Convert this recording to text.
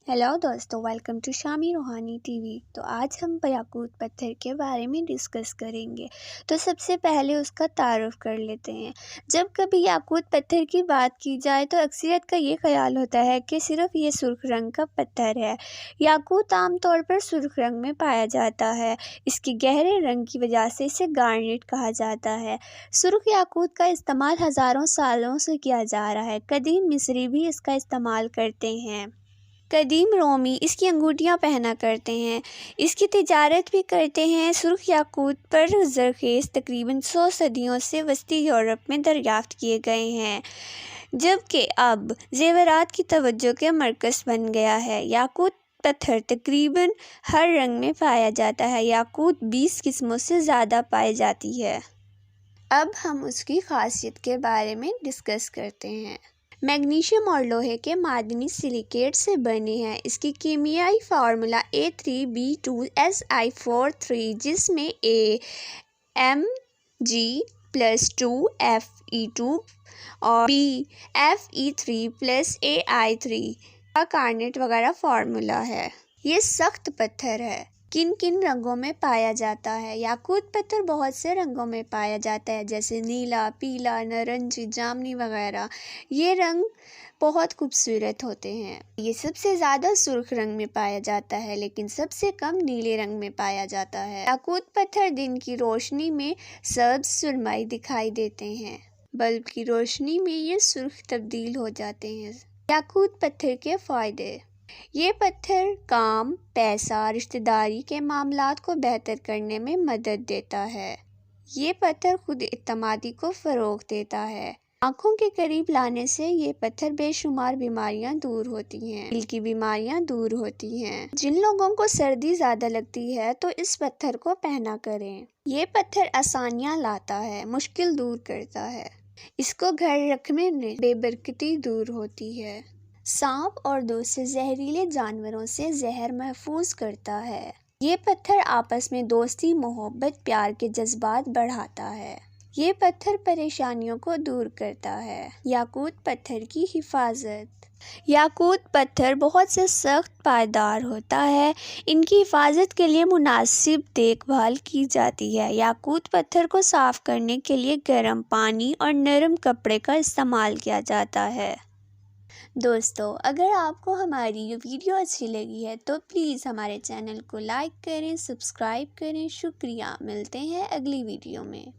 Hello दोस्तों, welcome to Shami रूहानी TV. तो आज हम याकूत पत्थर के बारे में डिस्कस करेंगे। तो सबसे पहले उसका तारुफ कर लेते हैं। जब कभी याकूत पत्थर की बात की जाए तो अक्सरियत का ये ख्याल होता है कि सिर्फ ये सुर्ख रंग का पत्थर है। याकूत आमतौर पर सुर्ख रंग में पाया जाता है। इसके गहरे रंग की वजह से इसे गार्नेट कहा जाता है। सुर्ख याकूत का इस्तेमाल हज़ारों सालों से किया जा रहा है। कदीम मिस्री भी इसका इस्तेमाल करते हैं। कदीम रोमी इसकी अंगूठियाँ पहना करते हैं। इसकी तिजारत भी करते हैं। सुर्ख याकूत पर ज़रखेज़ तकरीबन 100 सदियों से वस्ती यूरोप में दरियाफ्त किए गए हैं, जबकि अब ज़ेवरात की तवज्जो के मरकज़ बन गया है। याकूत पत्थर तकरीबन हर रंग में पाया जाता है। याकूत 20 किस्मों से ज़्यादा पाई जाती है। अब हम उसकी खासियत के बारे में डिस्कस करते हैं। मैग्नीशियम और लोहे के मादनी सिलिकेट से बने हैं। इसकी कीमियाई फार्मूला A3B2SI43, जिसमें A Mg+2Fe2 और B Fe3+AI3 का कार्नेट वगैरह फार्मूला है। ये सख्त पत्थर है। किन किन रंगों में पाया जाता है? याकूत पत्थर बहुत से रंगों में पाया जाता है, जैसे नीला, पीला, नारंगी, जामुनी वगैरह। ये रंग बहुत खूबसूरत होते हैं। ये सबसे ज़्यादा सुर्ख रंग में पाया जाता है, लेकिन सबसे कम नीले रंग में पाया जाता है। याकूत पत्थर दिन की रोशनी में सब्ज सुरमई दिखाई देते हैं। बल्ब की रोशनी में ये सुर्ख तब्दील हो जाते हैं। याकूत पत्थर के फ़ायदे: ये पत्थर काम, पैसा, रिश्तेदारी के मामलात को बेहतर करने में मदद देता है। ये पत्थर खुद इत्मीनान को फ़रोग़ देता है। आँखों के करीब लाने से ये पत्थर बेशुमार बीमारियां दूर होती हैं। दिल की बीमारियां दूर होती हैं। जिन लोगों को सर्दी ज़्यादा लगती है तो इस पत्थर को पहना करें। ये पत्थर आसानियाँ लाता है, मुश्किल दूर करता है। इसको घर रखने में बेबरकती दूर होती है। सांप और दूसरे जहरीले जानवरों से जहर महफूज करता है। ये पत्थर आपस में दोस्ती, मोहब्बत, प्यार के जज्बात बढ़ाता है। ये पत्थर परेशानियों को दूर करता है। याकूत पत्थर की हिफाजत: याकूत पत्थर बहुत से सख्त पायदार होता है। इनकी हिफाजत के लिए मुनासिब देखभाल की जाती है। याकूत पत्थर को साफ करने के लिए गर्म पानी और नरम कपड़े का इस्तेमाल किया जाता है। दोस्तों, अगर आपको हमारी ये वीडियो अच्छी लगी है तो प्लीज़ हमारे चैनल को लाइक करें, सब्सक्राइब करें। शुक्रिया। मिलते हैं अगली वीडियो में।